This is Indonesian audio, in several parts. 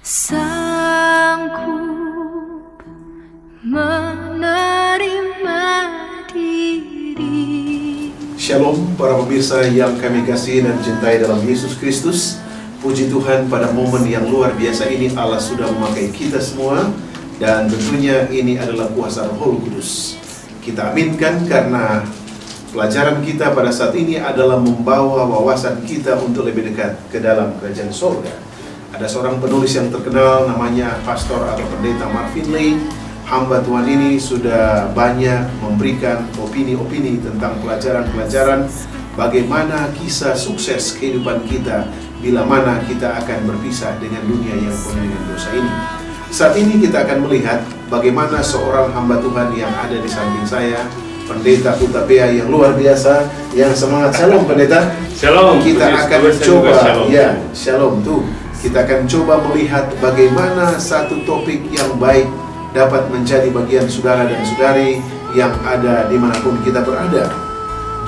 sanggup menerima diri. Shalom para pemirsa yang kami kasih dan cintai dalam Yesus Kristus. Puji Tuhan, pada momen yang luar biasa ini Allah sudah memakai kita semua. Dan tentunya ini adalah kuasa Roh Kudus. Kita aminkan karena pelajaran kita pada saat ini adalah membawa wawasan kita untuk lebih dekat ke dalam kerajaan surga. Ada seorang penulis yang terkenal namanya Pastor atau Pendeta Marvin Lay. Hamba Tuhan ini sudah banyak memberikan opini-opini tentang pelajaran-pelajaran bagaimana kisah sukses kehidupan kita bila mana kita akan berpisah dengan dunia yang penuh dengan dosa ini. Saat ini kita akan melihat bagaimana seorang hamba Tuhan yang ada di samping saya, Pendeta Hutapea yang luar biasa, yang semangat. Shalom Pendeta. Shalom. Kita akan coba, shalom tuh. Kita akan coba melihat bagaimana satu topik yang baik dapat menjadi bagian saudara dan saudari yang ada dimanapun kita berada.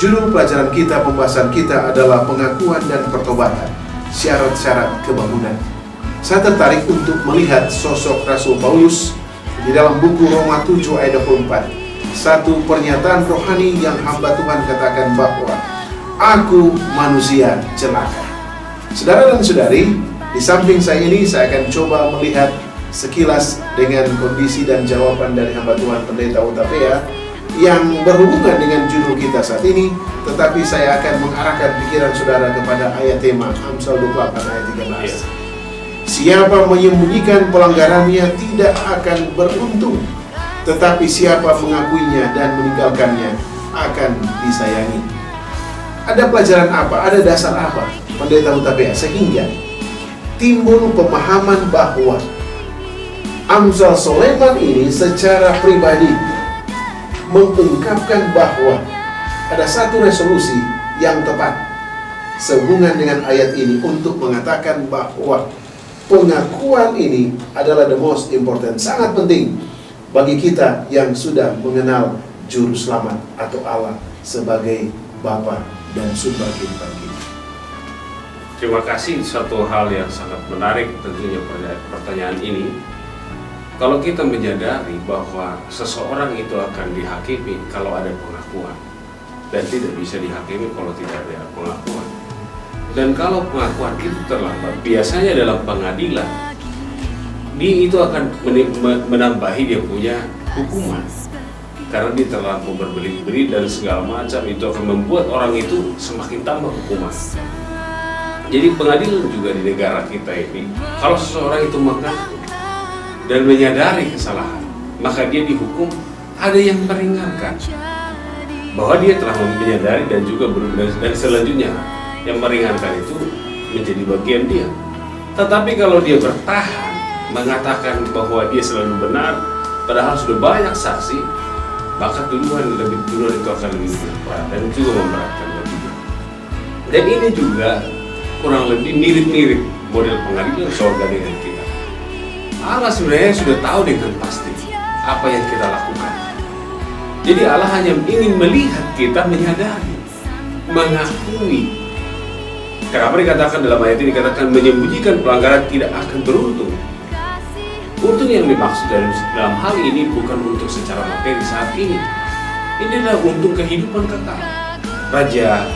Judul pelajaran kita, pembahasan kita adalah pengakuan dan pertobatan, syarat-syarat kebangunan. Saya tertarik untuk melihat sosok Rasul Paulus di dalam buku Roma 7 ayat 24. Satu pernyataan rohani yang hamba Tuhan katakan bahwa aku manusia celaka. Saudara dan saudari, di samping saya ini saya akan coba melihat sekilas dengan kondisi dan jawaban dari hamba Tuhan Pendeta Hutapea yang berhubungan dengan judul kita saat ini, tetapi saya akan mengarahkan pikiran saudara kepada ayat tema Amsal 28 ayat 13. Siapa menyembunyikan pelanggarannya tidak akan beruntung, tetapi siapa mengakuinya dan meninggalkannya akan disayangi. Ada pelajaran apa? Ada dasar apa, Pendeta Hutapea, sehingga timbul pemahaman bahwa Amsal Sulaiman ini secara pribadi mengungkapkan bahwa ada satu resolusi yang tepat sehubungan dengan ayat ini untuk mengatakan bahwa pengakuan ini adalah the most important, sangat penting bagi kita yang sudah mengenal Juru Selamat atau Allah sebagai Bapa dan sumber kehidupan kita. Terima kasih, satu hal yang sangat menarik tentunya pertanyaan ini. Kalau kita menyadari bahwa seseorang itu akan dihakimi kalau ada pengakuan, dan tidak bisa dihakimi kalau tidak ada pengakuan. Dan kalau pengakuan itu terlambat, biasanya dalam pengadilan, dia itu akan menambahi dia punya hukuman. Karena dia terlampau berbelit-belit dan segala macam, itu akan membuat orang itu semakin tambah hukuman. Jadi pengadilan juga di negara kita ini, kalau seseorang itu mengaku dan menyadari kesalahan, maka dia dihukum, ada yang meringankan bahwa dia telah menyadari dan juga berubah, dan selanjutnya yang meringankan itu menjadi bagian dia. Tetapi kalau dia bertahan mengatakan bahwa dia selalu benar, padahal sudah banyak saksi, maka tuduhan itu akan lebih berat dan juga memberatkan bagi dia. Dan ini juga kurang lebih mirip-mirip model pengadilan surga dengan kita. Allah sebenarnya sudah tahu dengan pasti apa yang kita lakukan. Jadi Allah hanya ingin melihat kita menyadari, mengakui. Kenapa dikatakan dalam ayat ini, dikatakan menyembunyikan pelanggaran tidak akan beruntung. Untung yang dimaksud dalam hal ini bukan untuk secara materi saat ini. Ini adalah untung kehidupan kekal. Raja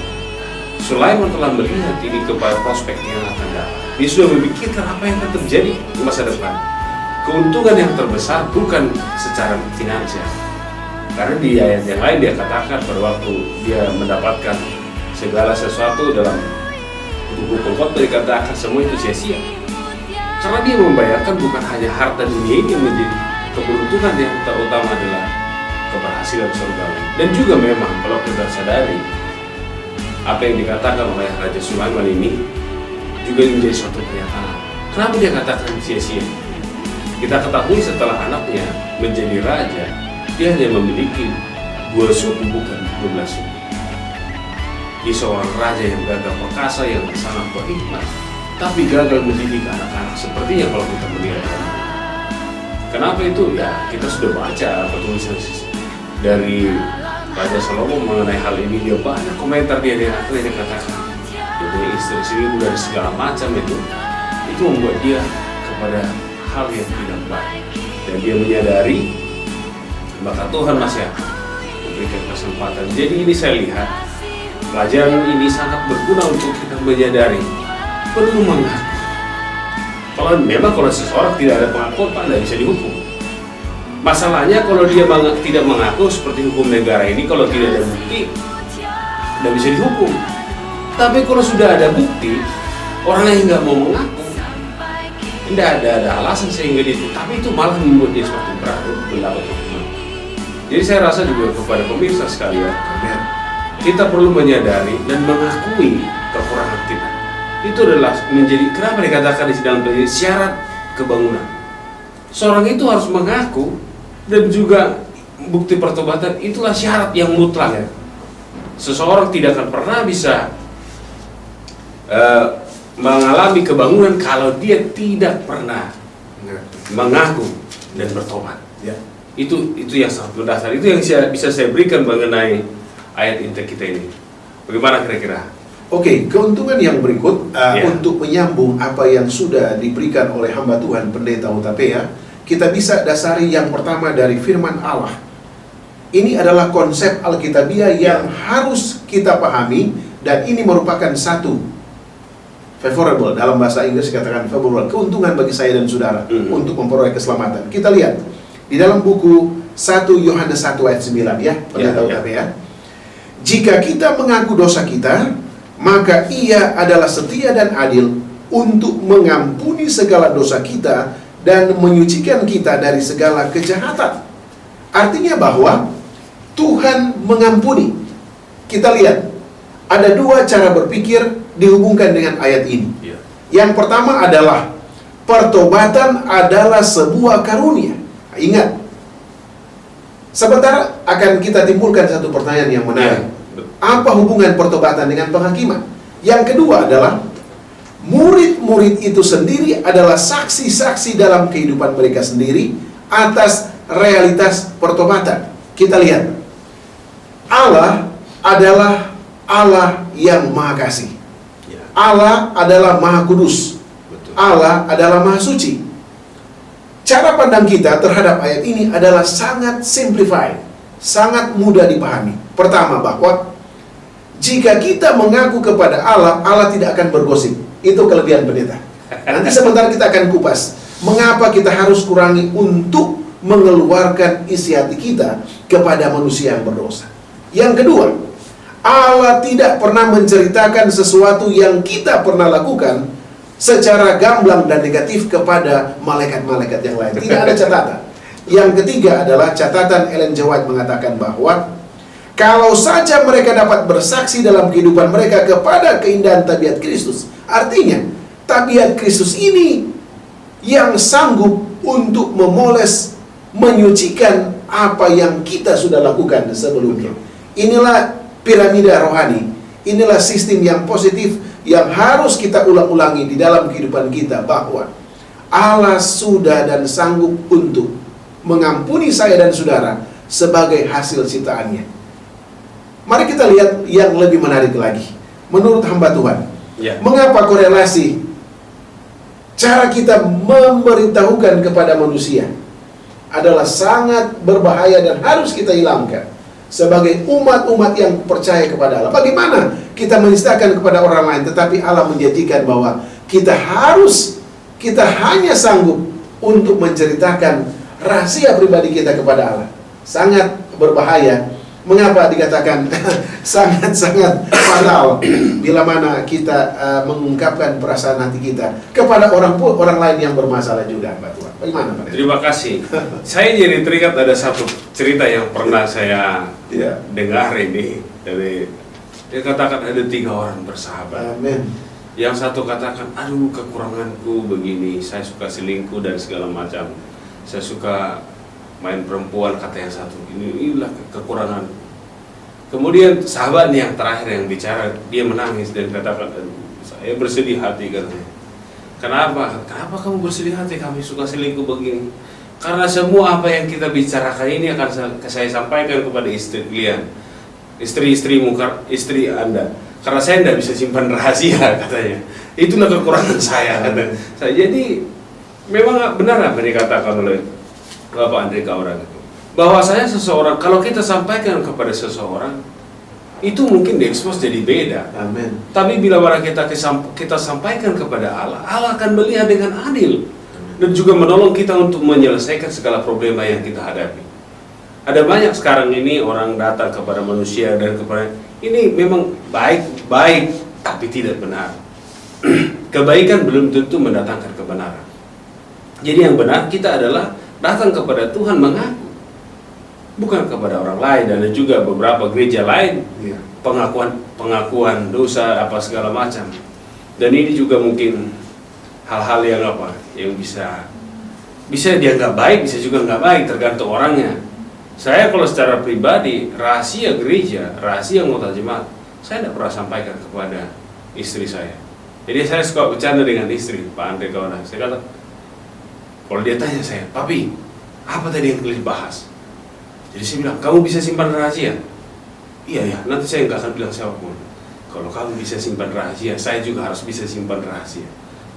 Sulaiman telah melihat ini kepada prospek yang akan datang. Dia sudah memikirkan apa yang akan terjadi di masa depan. Keuntungan yang terbesar bukan secara finansial. Karena di ayat yang lain dia katakan pada waktu dia mendapatkan segala sesuatu dalam buku Pengkhotbah dikatakan semua itu sia-sia. Karena dia membayarkan bukan hanya harta dunia ini yang menjadi keberuntungan, yang terutama adalah keberhasilan surgawi. Dan juga memang kalau kita sadari apa yang dikatakan oleh Raja Sulaiman ini juga menjadi suatu pernyataan. Kenapa dia katakan sia-sia? Kita ketahui setelah anaknya menjadi raja, dia hanya memiliki 2 suku bukan 12 suku. Dia seorang raja yang gagah perkasa, yang sangat berhikmat, tapi gagal mendidik anak-anak sepertinya kalau kita melihat. Kenapa itu? Ya, kita sudah baca tulisan dari Raja Salomo mengenai hal ini. Dia banyak komentar dia akhirnya katakan dia punya istri-istri dari segala macam itu membuat dia kepada hal yang tidak baik dan dia menyadari, maka Tuhan masih akan memberikan kesempatan. Jadi ini saya lihat pelajaran ini sangat berguna untuk kita menyadari perlu mengaku. Kalau seseorang tidak ada pengakuan, Pak, tidak bisa dihukum. Masalahnya kalau dia tidak mengaku seperti hukum negara ini, kalau tidak ada bukti, tidak bisa dihukum. Tapi kalau sudah ada bukti, orang yang nggak mau mengaku, tidak ada alasan sehingga dia, tapi itu malah membuat dia suatu berat mendapat hukuman. Jadi saya rasa juga kepada pemirsa sekalian, kita perlu menyadari dan mengakui kekurangan kita. Itu adalah menjadi, kenapa dikatakan di dalam syarat kebangunan. Seorang itu harus mengaku dan juga bukti pertobatan itulah syarat yang mutlak. Seseorang tidak akan pernah bisa mengalami kebangunan kalau dia tidak pernah mengaku dan bertobat. Itu yang sangat mendasar. Itu yang bisa saya berikan mengenai ayat inti kita ini. Bagaimana kira-kira? Oke, keuntungan yang berikut untuk menyambung apa yang sudah diberikan oleh hamba Tuhan Pendeta Hutapea, kita bisa dasari yang pertama dari firman Allah. Ini adalah konsep Alkitabiah yang harus kita pahami, dan ini merupakan satu favorable, dalam bahasa Inggris katakan favorable, keuntungan bagi saya dan saudara untuk memperoleh keselamatan. Kita lihat di dalam buku 1 Yohanes 1 ayat 9 ya, Pendeta Hutapea. Jika kita mengaku dosa kita, maka Ia adalah setia dan adil untuk mengampuni segala dosa kita dan menyucikan kita dari segala kejahatan. Artinya bahwa Tuhan mengampuni. Kita lihat, ada dua cara berpikir dihubungkan dengan ayat ini. Yang pertama adalah pertobatan adalah sebuah karunia. Ingat, sebentar akan kita timbulkan satu pertanyaan yang menarik. Apa hubungan pertobatan dengan penghakiman? Yang kedua adalah murid-murid itu sendiri adalah saksi-saksi dalam kehidupan mereka sendiri atas realitas pertobatan. Kita lihat, Allah adalah Allah yang Maha Kasih. Allah adalah Maha Kudus. Allah adalah Maha Suci. Cara pandang kita terhadap ayat ini adalah sangat simplified, sangat mudah dipahami. Pertama, bahwa jika kita mengaku kepada Allah, Allah tidak akan bergosip. Itu kelebihan pendeta. Nanti sebentar kita akan kupas mengapa kita harus kurangi untuk mengeluarkan isi hati kita kepada manusia yang berdosa. Yang kedua, Allah tidak pernah menceritakan sesuatu yang kita pernah lakukan secara gamblang dan negatif kepada malaikat-malaikat yang lain. Tidak ada catatan. Yang ketiga adalah catatan Ellen G. White mengatakan bahwa kalau saja mereka dapat bersaksi dalam kehidupan mereka kepada keindahan tabiat Kristus, artinya tabiat Kristus ini yang sanggup untuk memoles, menyucikan apa yang kita sudah lakukan sebelumnya. Inilah piramida rohani, inilah sistem yang positif yang harus kita ulang-ulangi di dalam kehidupan kita, bahwa Allah sudah dan sanggup untuk mengampuni saya dan saudara sebagai hasil ciptaannya. Mari kita lihat yang lebih menarik lagi. Menurut hamba Tuhan, mengapa korelasi cara kita memberitahukan kepada manusia adalah sangat berbahaya dan harus kita hilangkan sebagai umat-umat yang percaya kepada Allah. Bagaimana kita menistakan kepada orang lain, tetapi Allah menjanjikan bahwa kita hanya sanggup untuk menceritakan rahasia pribadi kita kepada Allah. Sangat berbahaya. Mengapa dikatakan sangat-sangat fatal bila mana kita mengungkapkan perasaan hati kita kepada orang lain yang bermasalah juga, Mbak Tuhan. Bagaimana, Pak? Terima kasih. Saya jadi teringat ada satu cerita yang pernah saya dengar ini dari, dia katakan ada 3 orang bersahabat. Amin. Yang satu katakan, aduh kekuranganku begini, saya suka selingkuh dan segala macam, saya suka main perempuan, kata yang satu, inilah kekurangan. Kemudian sahabat yang terakhir yang bicara, dia menangis dan katakan, saya bersedih hati, katanya. Kenapa kamu bersedih hati? Kami suka selingkuh begini. Karena semua apa yang kita bicarakan ini akan saya sampaikan kepada istri kalian, istri Anda. Karena saya tidak bisa simpan rahasia, katanya. Itulah kekurangan saya, katanya. Jadi Memang benar apa yang dikatakan oleh Bapak Andre Kaurang itu, bahwasanya seseorang, kalau kita sampaikan kepada seseorang, itu mungkin diekspos jadi beda. Amin. Tapi bila mana kita sampaikan kepada Allah, Allah akan melihat dengan adil dan juga menolong kita untuk menyelesaikan segala problema yang kita hadapi. Ada banyak sekarang ini orang datang kepada manusia dan kepada ini memang baik, tapi tidak benar. Kebaikan belum tentu mendatangkan kebenaran. Jadi yang benar kita adalah datang kepada Tuhan mengaku, bukan kepada orang lain. Dan juga beberapa gereja lain pengakuan dosa apa segala macam. Dan ini juga mungkin hal-hal yang bisa dianggap baik, bisa juga nggak baik, tergantung orangnya. Saya kalau secara pribadi, rahasia gereja, rahasia anggota jemaat, saya tidak pernah sampaikan kepada istri saya. Jadi saya suka bercanda dengan istri, Pak Andre Kaurang. Saya kata, kalau dia tanya saya, "Papi, apa tadi yang kalian bahas?" Jadi saya bilang, "Kamu bisa simpan rahasia?" Iya, nanti saya nggak akan bilang siapapun. Kalau kamu bisa simpan rahasia, saya juga harus bisa simpan rahasia.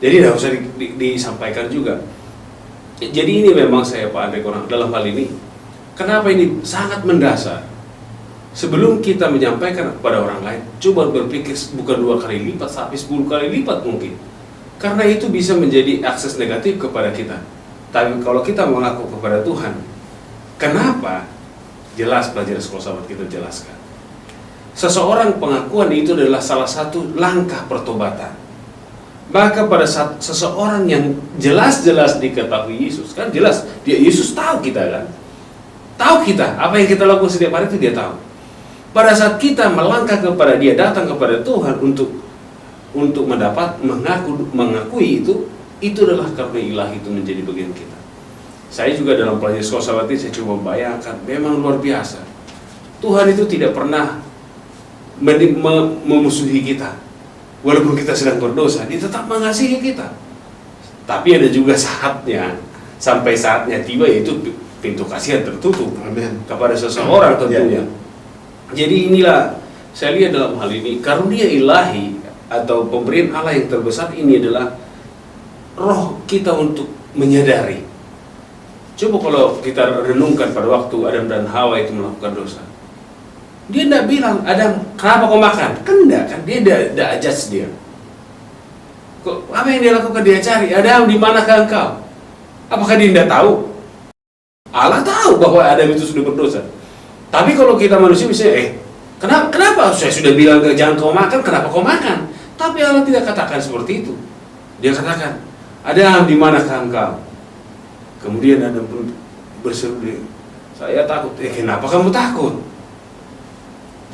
Jadi tidak usah disampaikan juga. Jadi ini memang saya, Pak Andre Kaurang, dalam hal ini, kenapa ini sangat mendasar. Sebelum kita menyampaikan kepada orang lain, coba berpikir bukan 2 kali lipat, tapi 10 kali lipat mungkin. Karena itu bisa menjadi akses negatif kepada kita. Tapi kalau kita mengaku kepada Tuhan, kenapa? Jelas pelajaran sekolah sahabat kita jelaskan. Seseorang pengakuan itu adalah salah satu langkah pertobatan. Maka pada saat seseorang yang jelas-jelas diketahui Yesus, kan jelas, Yesus tahu kita kan? Tahu kita, apa yang kita lakukan setiap hari itu dia tahu. Pada saat kita melangkah kepada dia, datang kepada Tuhan untuk mengakui itu adalah karena ilahi itu menjadi bagian kita. Saya juga dalam pelajaran sekolah sahabat ini, saya coba bayangkan, memang luar biasa. Tuhan itu tidak pernah memusuhi kita. Walaupun kita sedang berdosa, dia tetap mengasihi kita. Tapi ada juga saatnya, sampai saatnya tiba, yaitu pintu kasihan tertutup. Amin. Kepada seseorang tentunya. Jadi inilah saya lihat dalam hal ini, karunia ilahi atau pemberian Allah yang terbesar ini adalah roh kita untuk menyadari. Coba kalau kita renungkan pada waktu Adam dan Hawa itu melakukan dosa, dia tidak bilang, "Adam, kenapa kau makan?" Kan enggak, kan dia tidak adjust dia. Apa yang dia lakukan? Dia cari, "Adam, di manakah engkau?" Apakah dia tidak tahu? Allah tahu bahwa Adam itu sudah berdosa. Tapi kalau kita manusia bisa, kenapa saya sudah bilang jangan kau makan, kenapa kau makan? Tapi Allah tidak katakan seperti itu. Dia katakan, "Adam, di manakah engkau?" Kemudian Adam pun berseru, "Saya takut." Kenapa kamu takut?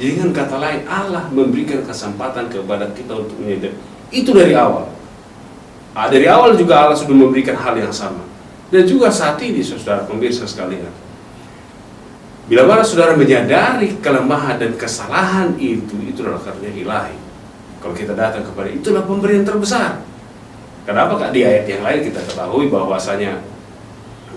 Jadi dengan kata lain, Allah memberikan kesempatan kepada kita untuk menyadari. Itu dari awal. Dari awal juga Allah sudah memberikan hal yang sama. Dan juga saat ini, saudara pemirsa sekalian, bila mana saudara menyadari kelemahan dan kesalahan itu adalah karunia ilahi. Kalau kita datang kepada itulah pemberian terbesar. Kenapa Kak? Di ayat yang lain kita ketahui bahwasanya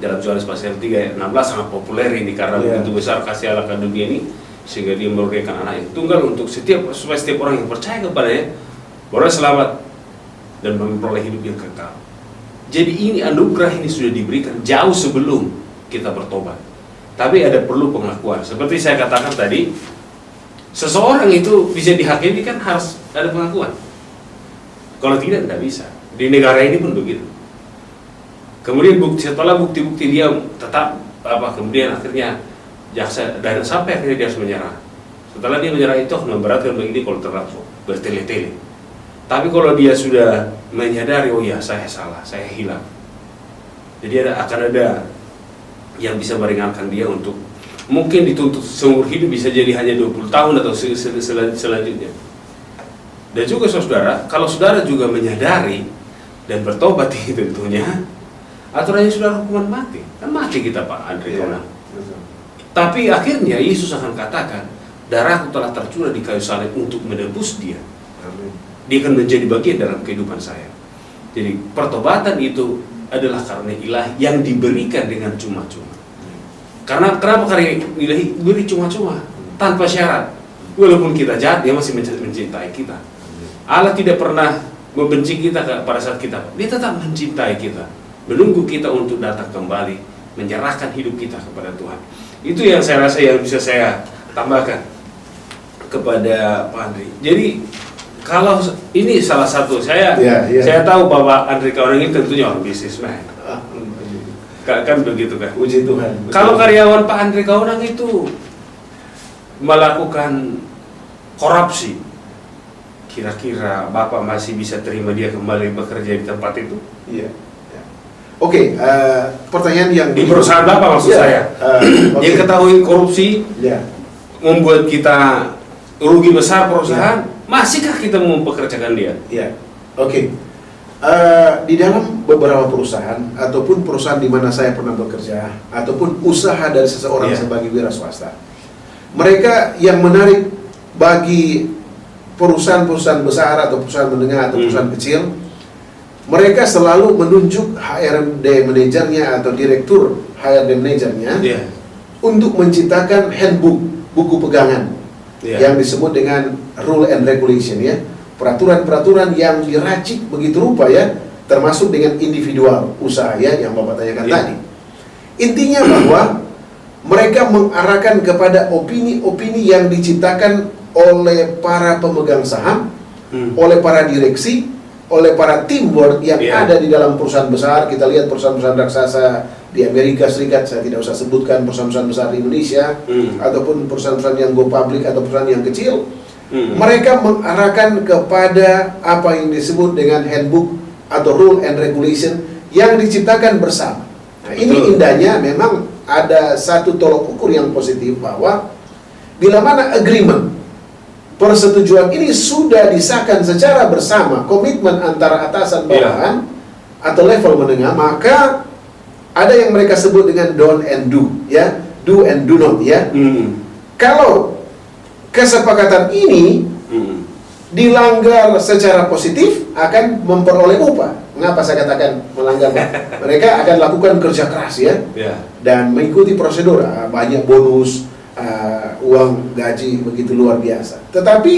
dalam Yohanes pasal 3 ayat 16 sangat populer ini, karena begitu besar kasih Allah ke dunia ini sehingga dia memberikan anak yang tunggal untuk supaya setiap orang yang percaya kepadanya boleh selamat dan memperoleh hidup yang kekal. Jadi ini anugerah ini sudah diberikan jauh sebelum kita bertobat. Tapi ada perlu pengakuan. Seperti saya katakan tadi, seseorang itu bisa dihakimi kan harus ada pengakuan. Kalau tidak bisa. Di negara ini pun begitu. Kemudian setelah bukti-bukti dia tetap kemudian akhirnya jaksa dan sampai akhirnya dia harus menyerah. Setelah dia menyerah itu memberatkan begini kalau terlalu bertele-tele. Tapi kalau dia sudah menyadari, oh ya saya salah, saya hilang. Jadi akan ada yang bisa meringankan dia untuk mungkin dituntut seumur hidup, bisa jadi hanya 20 tahun atau selanjutnya. Dan juga saudara, kalau saudara juga menyadari dan bertobat tentunya, aturannya sudah hukuman mati. Kan mati kita Pak Andre Kaurang. Tapi akhirnya Yesus akan katakan, darahku telah tercurah di kayu salib untuk menebus dia. Dia akan menjadi bagian dalam kehidupan saya. Jadi pertobatan itu adalah karunia ilahi yang diberikan dengan cuma-cuma. Karena kenapa karunia ilahi diberi cuma-cuma, tanpa syarat. Walaupun kita jahat, dia masih mencintai kita. Allah tidak pernah membenci kita pada saat kita, dia tetap mencintai kita. menunggu kita untuk datang kembali, menyerahkan hidup kita kepada Tuhan. Itu yang saya rasa yang bisa saya tambahkan kepada Pak Andri. Jadi kalau ini salah satu saya tahu bahwa Andri Kaunang ini tentunya orang bisnismen. Kan begitu kan? Puji Tuhan. Kalau karyawan Pak Andri Kaunang itu melakukan korupsi, kira-kira Bapak masih bisa terima dia kembali bekerja di tempat itu? Iya. Oke, pertanyaan yang di perusahaan Bapak maksud saya. Dia ketahui korupsi, membuat kita rugi besar perusahaan, masihkah kita mempekerjakan dia? Iya. Oke. Di dalam beberapa perusahaan ataupun perusahaan di mana saya pernah bekerja ataupun usaha dari seseorang sebagai wira swasta, mereka yang menarik bagi perusahaan-perusahaan besar atau perusahaan menengah atau perusahaan kecil, mereka selalu menunjuk HRD manajernya atau direktur HRD manajernya untuk menciptakan handbook, buku pegangan yang disebut dengan rule and regulation, peraturan-peraturan yang diracik begitu rupa, termasuk dengan individual usaha yang Bapak tanyakan tadi. Intinya bahwa mereka mengarahkan kepada opini-opini yang diciptakan oleh para pemegang saham, oleh para direksi, oleh para teamwork yang ada di dalam perusahaan besar. Kita lihat perusahaan-perusahaan raksasa di Amerika Serikat, saya tidak usah sebutkan perusahaan-perusahaan besar di Indonesia, ataupun perusahaan-perusahaan yang go public atau perusahaan yang kecil. Mereka mengarahkan kepada apa yang disebut dengan handbook atau rule and regulation yang diciptakan bersama. Nah, ini indahnya memang ada satu tolok ukur yang positif bahwa bila mana agreement, persetujuan ini sudah disahkan secara bersama, komitmen antara atasan bawahan atau level menengah, maka ada yang mereka sebut dengan don't and do, do and do not, Kalau kesepakatan ini dilanggar secara positif, akan memperoleh upah. Mengapa saya katakan melanggar? Mereka akan lakukan kerja keras dan mengikuti prosedur, banyak bonus, uang gaji begitu luar biasa. Tetapi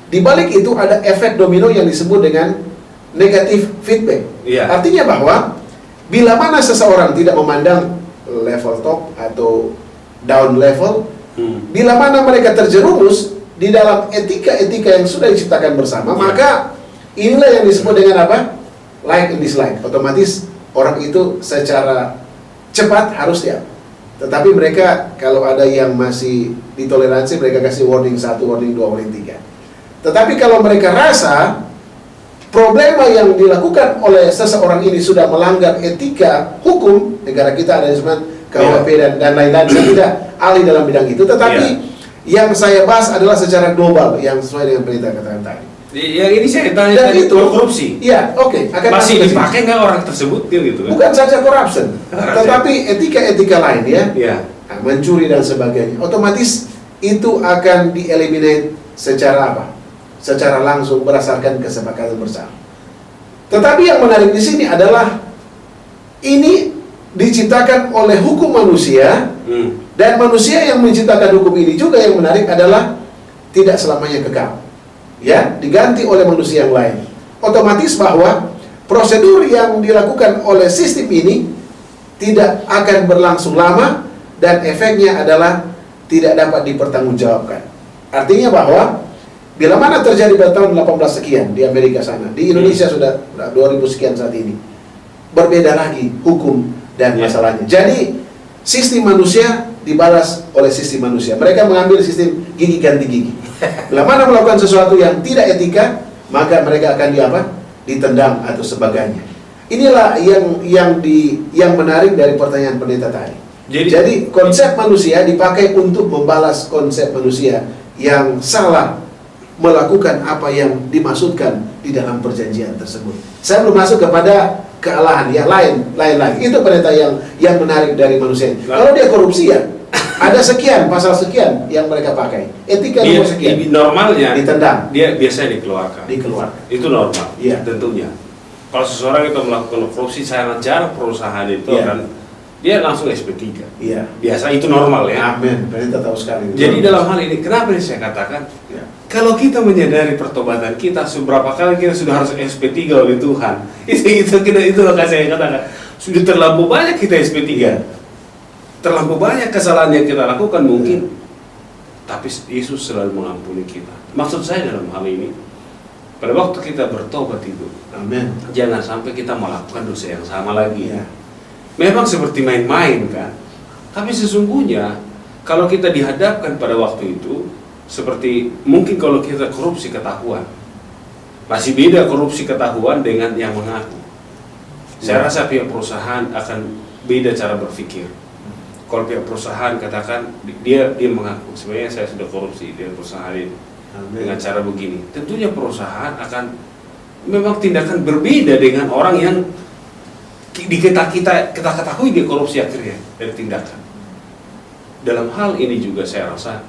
di balik itu ada efek domino yang disebut dengan negative feedback. Artinya bahwa bila mana seseorang tidak memandang level top atau down level, bila mana mereka terjerumus di dalam etika-etika yang sudah diciptakan bersama, maka inilah yang disebut dengan apa? Like and dislike. Otomatis orang itu secara cepat harus Tetapi mereka kalau ada yang masih ditoleransi, mereka kasih warning 1, warning 2, warning 3. Tetapi kalau mereka rasa problema yang dilakukan oleh seseorang ini sudah melanggar etika hukum, negara kita ada disebut KUHP dan lain-lain, saya tidak ahli dalam bidang itu, tetapi yang saya bahas adalah secara global yang sesuai dengan perintah katakan tadi. Yang ini saya tanya tadi itu korupsi. Akan masih dipakai nggak orang tersebut gitu kan? Bukan saja corruption, tetapi etika-etika lain mencuri dan sebagainya. Otomatis itu akan dieliminate secara apa? Secara langsung berdasarkan kesepakatan bersama. Tetapi yang menarik di sini adalah ini diciptakan oleh hukum manusia, dan manusia yang menciptakan hukum ini juga yang menarik adalah tidak selamanya kekal, diganti oleh manusia yang lain. Otomatis bahwa prosedur yang dilakukan oleh sistem ini tidak akan berlangsung lama dan efeknya adalah tidak dapat dipertanggungjawabkan. Artinya bahwa bila mana terjadi pada tahun 18 sekian di Amerika sana, di Indonesia sudah 2000 sekian saat ini, berbeda lagi hukum dan masalahnya. Jadi sistem manusia dibalas oleh sistem manusia. Mereka mengambil sistem gigi ganti gigi. Bila mana melakukan sesuatu yang tidak etika, maka mereka akan ditendang atau sebagainya. Inilah yang menarik dari pertanyaan pendeta tadi. Jadi konsep manusia dipakai untuk membalas konsep manusia yang salah melakukan apa yang dimaksudkan di dalam perjanjian tersebut. Saya belum masuk kepada kealahan lain. Itu pendeta yang menarik dari manusia. Kalau dia korupsi ada sekian, pasal sekian yang mereka pakai. Etika nomor sekian. Normalnya ditendang. Dia biasanya dikeluarkan. Itu normal. Tentunya. Kalau seseorang itu melakukan korupsi, sangat jarang perusahaan itu akan dia langsung SP3. Biasa itu normal Amin. Pendeta tahu sekali. Jadi dalam hal ini kenapa saya katakan kalau kita menyadari pertobatan kita, seberapa kali kita sudah harus SP3 oleh Tuhan. Itu akan saya katakan. Sudah terlalu banyak kita SP3. Terlalu banyak kesalahan yang kita lakukan mungkin. Tapi Yesus selalu mengampuni kita. Maksud saya dalam hal ini, pada waktu kita bertobat itu, Amin. jangan sampai kita melakukan dosa yang sama lagi. Memang seperti main-main kan. Tapi sesungguhnya kalau kita dihadapkan pada waktu itu, seperti mungkin kalau kita korupsi ketahuan, masih beda korupsi ketahuan dengan yang mengaku. Saya rasa pihak perusahaan akan beda cara berpikir. Kalau pihak perusahaan katakan dia mengaku sebenarnya saya sudah korupsi di perusahaan ini dengan cara begini, tentunya perusahaan akan memang tindakan berbeda dengan orang yang kita ketahui dia korupsi akhirnya dari tindakan. Dalam hal ini juga saya rasa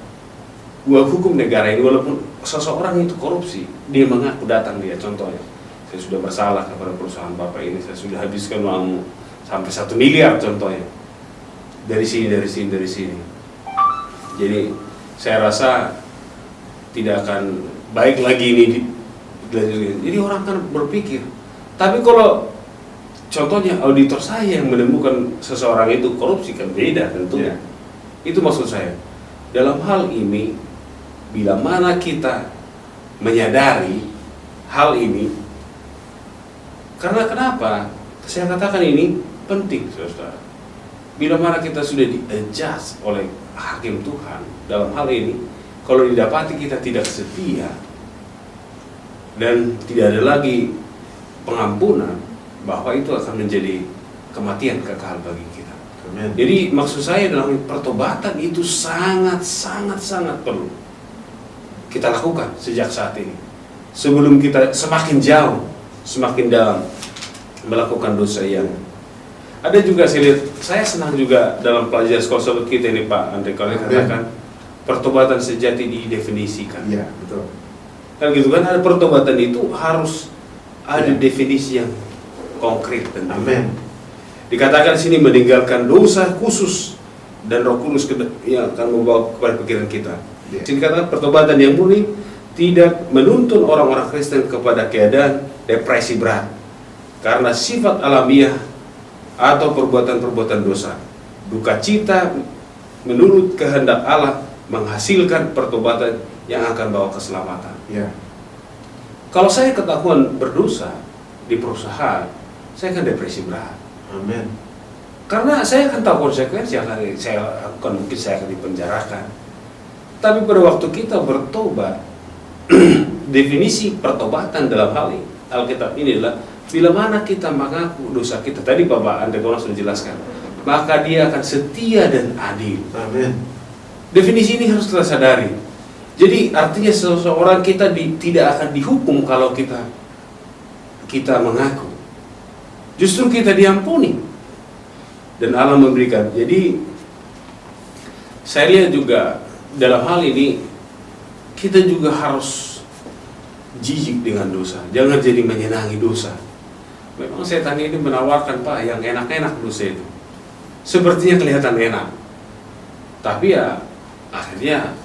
hukum negara ini, walaupun seseorang itu korupsi, dia mengaku datang dia, contohnya saya sudah bersalah kepada perusahaan bapak ini, saya sudah habiskan uang sampai 1 miliar contohnya, dari sini. Jadi saya rasa tidak akan baik lagi ini dilanjutkan. Jadi orang akan berpikir. Tapi kalau contohnya auditor saya yang menemukan seseorang itu korupsi, kan beda tentunya. Itu maksud saya. Dalam hal ini, bila mana kita menyadari hal ini, karena kenapa? Saya katakan ini penting, saudara. Bila mana kita sudah di-adjust oleh hakim Tuhan dalam hal ini, kalau didapati kita tidak setia dan tidak ada lagi pengampunan, bahwa itu akan menjadi kematian kekal bagi kita. Amen. Jadi maksud saya dalam pertobatan itu sangat perlu kita lakukan sejak saat ini, sebelum kita semakin jauh, semakin dalam melakukan dosa yang ada. Juga saya lihat, saya senang juga dalam pelajaran sekolah sahabat kita ini Pak Andre, kalau katakan pertobatan sejati didefinisikan. Iya, betul. Kan gitu kan, ada pertobatan itu harus ada definisi yang konkret dan Amin. dikatakan di sini meninggalkan dosa khusus dan Roh Kudus yang akan membawa kepada pikiran kita. Di sini dikatakan pertobatan yang murni tidak menuntun orang-orang Kristen kepada keadaan depresi berat karena sifat alamiah atau perbuatan-perbuatan dosa. Duka cita menurut kehendak Allah menghasilkan pertobatan yang akan bawa keselamatan. Ya. Kalau saya ketahuan berdosa di perusahaan, saya akan depresi berat. Amin. Karena saya akan tahu konsekuensi yang saya lakukan, mungkin saya akan dipenjarakan. Tapi pada waktu kita bertobat, definisi pertobatan dalam hal ini, Alkitab ini adalah bila mana kita mengaku dosa kita, tadi Bapak Andre Kono sudah jelaskan, maka dia akan setia dan adil. Amin. Definisi ini harus kita sadari. Jadi artinya seseorang kita tidak akan dihukum kalau kita mengaku. Justru kita diampuni dan Allah memberikan. Jadi saya lihat juga dalam hal ini kita juga harus jijik dengan dosa. Jangan jadi menyenangi dosa. Memang setan ini menawarkan Pak yang enak-enak dosa itu. Sepertinya kelihatan enak. Tapi ya akhirnya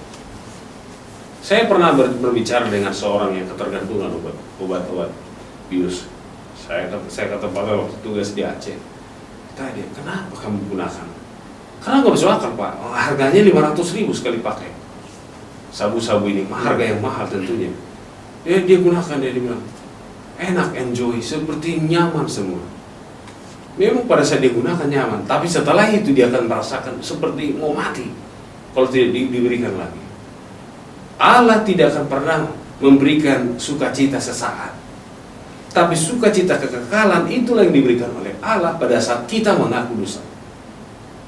saya pernah berbicara dengan seorang yang ketergantungan obat-obat bius. Saya kata Pak waktu tugas di Aceh. Kata dia, kenapa kamu gunakan? Karena nggak masuk akal Pak. Harganya 500.000 sekali pakai. Sabu-sabu ini harga yang mahal tentunya. Dia gunakan, dia bilang enak, enjoy, seperti nyaman semua. Memang pada saat dia gunakan nyaman, tapi setelah itu dia akan merasakan seperti mau mati kalau tidak diberikan lagi. Allah tidak akan pernah memberikan sukacita sesaat, tapi sukacita kekekalan itulah yang diberikan oleh Allah pada saat kita mengaku dosa.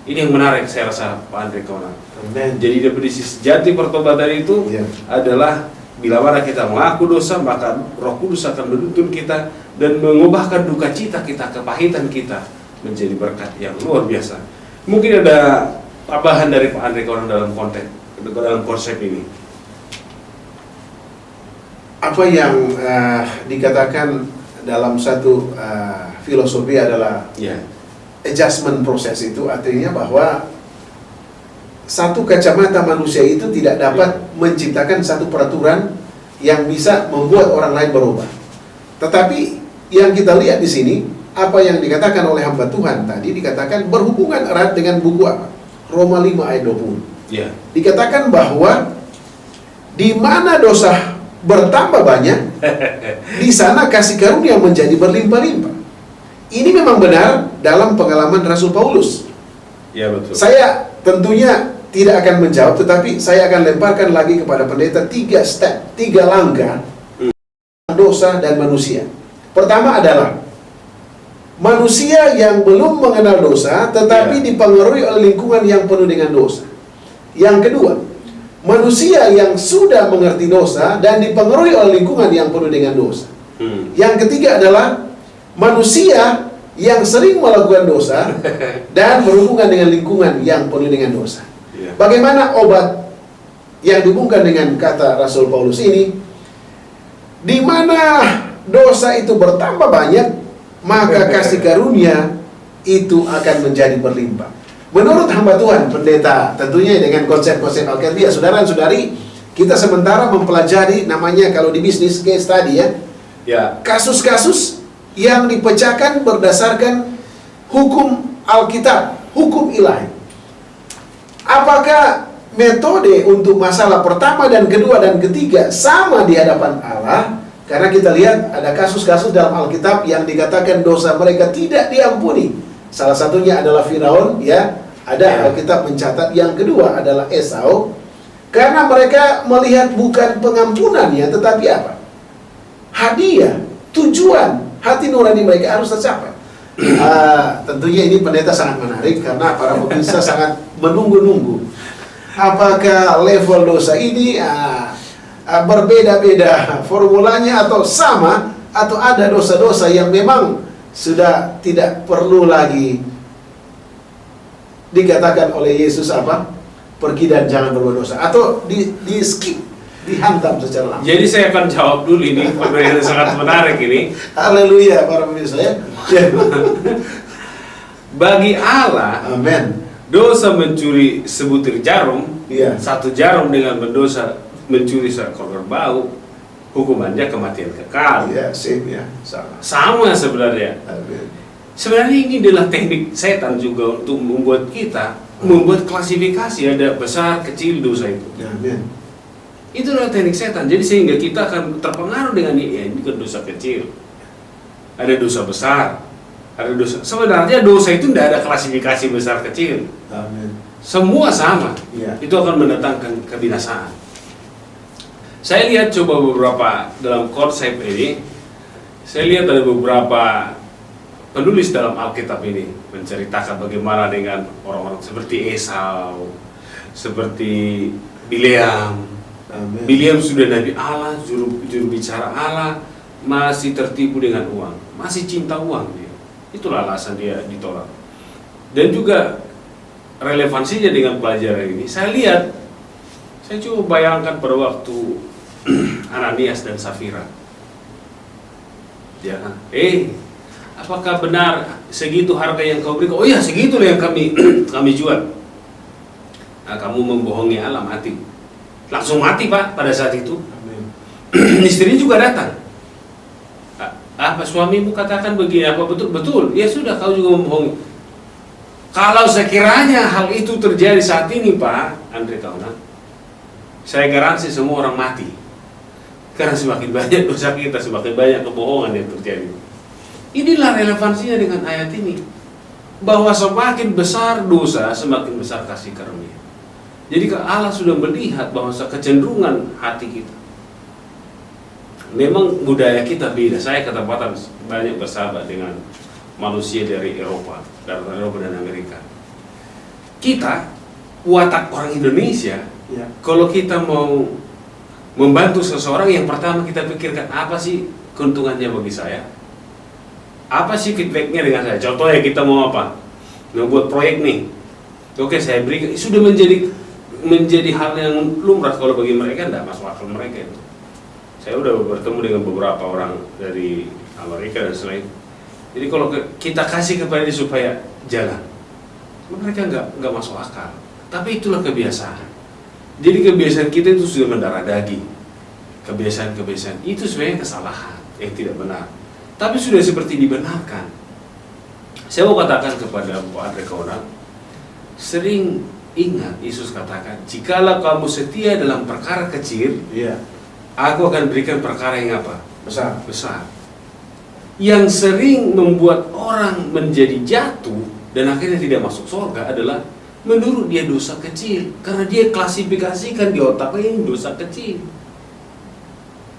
Ini yang menarik saya rasa Pak Andre Kono. Jadi definisi sejati pertobatan itu adalah bila mana kita mengaku dosa, maka Roh Kudus akan menuntun kita dan mengubahkan duka cita kita, kepahitan kita menjadi berkat yang luar biasa. Mungkin ada tambahan dari Pak Andre Kono dalam konsep ini. Apa yang dikatakan dalam satu filosofi adalah adjustment proses, itu artinya bahwa satu kacamata manusia itu tidak dapat menciptakan satu peraturan yang bisa membuat orang lain berubah. Tetapi yang kita lihat di sini, apa yang dikatakan oleh hamba Tuhan tadi, dikatakan berhubungan erat dengan buku apa? Roma 5 ayat 20. Ya. Dikatakan bahwa di mana dosa bertambah banyak, di sana kasih karunia menjadi berlimpah-limpah. Ini memang benar dalam pengalaman Rasul Paulus. Ya, betul. Saya tentunya tidak akan menjawab, tetapi saya akan lemparkan lagi kepada pendeta 3 langkah dosa dan manusia. Pertama adalah manusia yang belum mengenal dosa, tetapi dipengaruhi oleh lingkungan yang penuh dengan dosa. Yang kedua, manusia yang sudah mengerti dosa dan dipengaruhi oleh lingkungan yang penuh dengan dosa. Yang ketiga adalah manusia yang sering melakukan dosa dan berhubungan dengan lingkungan yang penuh dengan dosa. Bagaimana obat yang dihubungkan dengan kata Rasul Paulus ini? Di mana dosa itu bertambah banyak, maka kasih karunia itu akan menjadi berlimpah. Menurut hamba Tuhan, pendeta, tentunya dengan konsep-konsep Alkitab, saudara-saudari, kita sementara mempelajari namanya kalau di bisnis case study ya, kasus-kasus yang dipecahkan berdasarkan hukum Alkitab, hukum ilahi. Apakah metode untuk masalah pertama dan kedua dan ketiga sama di hadapan Allah? Karena kita lihat ada kasus-kasus dalam Alkitab yang dikatakan dosa mereka tidak diampuni. Salah satunya adalah Firaun, ya. Ada Alkitab mencatat. Yang kedua adalah Esau. Karena mereka melihat bukan pengampunannya, tetapi apa? Hadiah, tujuan hati nurani mereka harus tercapai. Tentunya ini pendeta sangat menarik karena para pemirsa sangat menunggu-nunggu. Apakah level dosa ini berbeda-beda formulanya atau sama, atau ada dosa-dosa yang memang sudah tidak perlu lagi dikatakan oleh Yesus apa? Pergi dan jangan berbuat dosa, atau di skip, dihantam secara langsung. Jadi saya akan jawab dulu ini, pertanyaan yang sangat menarik ini. Haleluya para pemirsa ya. Bagi Allah, Amin. dosa mencuri sebutir jarum, Iya. satu jarum dengan berdosa mencuri seekor kerbau, hukumannya kematian kekal. Iya, same ya, sama. Sama sebenarnya. Amin. Sebenarnya ini adalah teknik setan juga untuk membuat kita membuat klasifikasi, ada besar, kecil dosa itu. Amin. Itu adalah teknik setan. Jadi sehingga kita akan terpengaruh dengan ini kan dosa kecil, ada dosa besar, ada dosa. Sebenarnya dosa itu tidak ada klasifikasi besar kecil. Amin. Semua sama. Iya. Itu akan mendatangkan kebinasaan. Saya lihat coba beberapa dalam konsep ini. Saya lihat ada beberapa penulis dalam Alkitab ini menceritakan bagaimana dengan orang-orang seperti Esau, seperti Bileam. Amin. Bileam sudah Nabi Allah, juru bicara Allah, masih tertipu dengan uang, masih cinta uang dia. Itulah alasan dia ditolak. Dan juga relevansinya dengan pelajaran ini, saya lihat, saya coba bayangkan pada waktu Ananias dan Safira. Ya kan? Apakah benar segitu harga yang kau berikan? Oh iya, segitulah yang kami jual. Nah, kamu membohongi Allah, mati. Langsung mati Pak pada saat itu. Amin. Istri juga datang. Apa suamimu katakan begini, apa betul? Betul. Ya sudah, kau juga membohongi. Kalau sekiranya hal itu terjadi saat ini Pak Andre Kauna, saya garansi semua orang mati. Karena semakin banyak dosa kita, semakin banyak kebohongan yang terjadi. Inilah relevansinya dengan ayat ini, bahwa semakin besar dosa, semakin besar kasih karunia. Jadi Allah sudah melihat bahwa kecenderungan hati kita. Memang budaya kita beda. Saya ketepatan banyak bersahabat dengan manusia dari Eropa dan Amerika. Kita, watak orang Indonesia, Ya. kalau kita mau membantu seseorang, yang pertama kita pikirkan apa sih keuntungannya bagi saya? Apa sih feedbacknya dengan saya? Contohnya kita mau apa? Membuat proyek nih. Oke, saya berikan. Sudah menjadi hal yang lumrah. Kalau bagi mereka tidak masuk akal mereka itu. Saya udah bertemu dengan beberapa orang dari Amerika dan selain. Jadi kalau kita kasih kepada dia supaya jalan, mereka nggak masuk akal. Tapi itulah kebiasaan. Jadi kebiasaan kita itu sudah mendarah daging. Kebiasaan itu sebenarnya kesalahan yang tidak benar. Tapi sudah seperti dibenarkan. Saya mau katakan kepada Bu Andre Kaunang, sering ingat Yesus katakan, jikalau kamu setia dalam perkara kecil, Iya. aku akan berikan perkara yang apa? Besar. Besar. Yang sering membuat orang menjadi jatuh dan akhirnya tidak masuk surga adalah menurut dia dosa kecil, karena dia klasifikasikan di otaknya ini dosa kecil.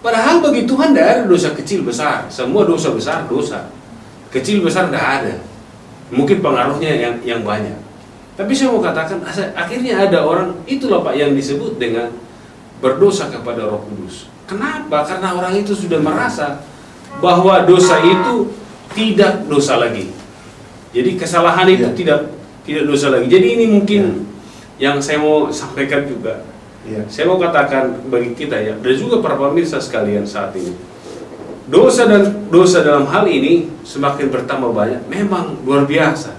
Padahal bagi Tuhan tidak ada dosa kecil besar, semua dosa besar dosa, kecil besar tidak ada. Mungkin pengaruhnya yang banyak. Tapi saya mau katakan, akhirnya ada orang, itulah Pak yang disebut dengan berdosa kepada Roh Kudus. Kenapa? Karena orang itu sudah merasa bahwa dosa itu tidak dosa lagi. Jadi kesalahan itu tidak dosa lagi. Jadi ini mungkin yang saya mau sampaikan juga. Saya mau katakan bagi kita ya, dan juga para pemirsa sekalian saat ini, dosa dalam hal ini semakin bertambah banyak. Memang luar biasa.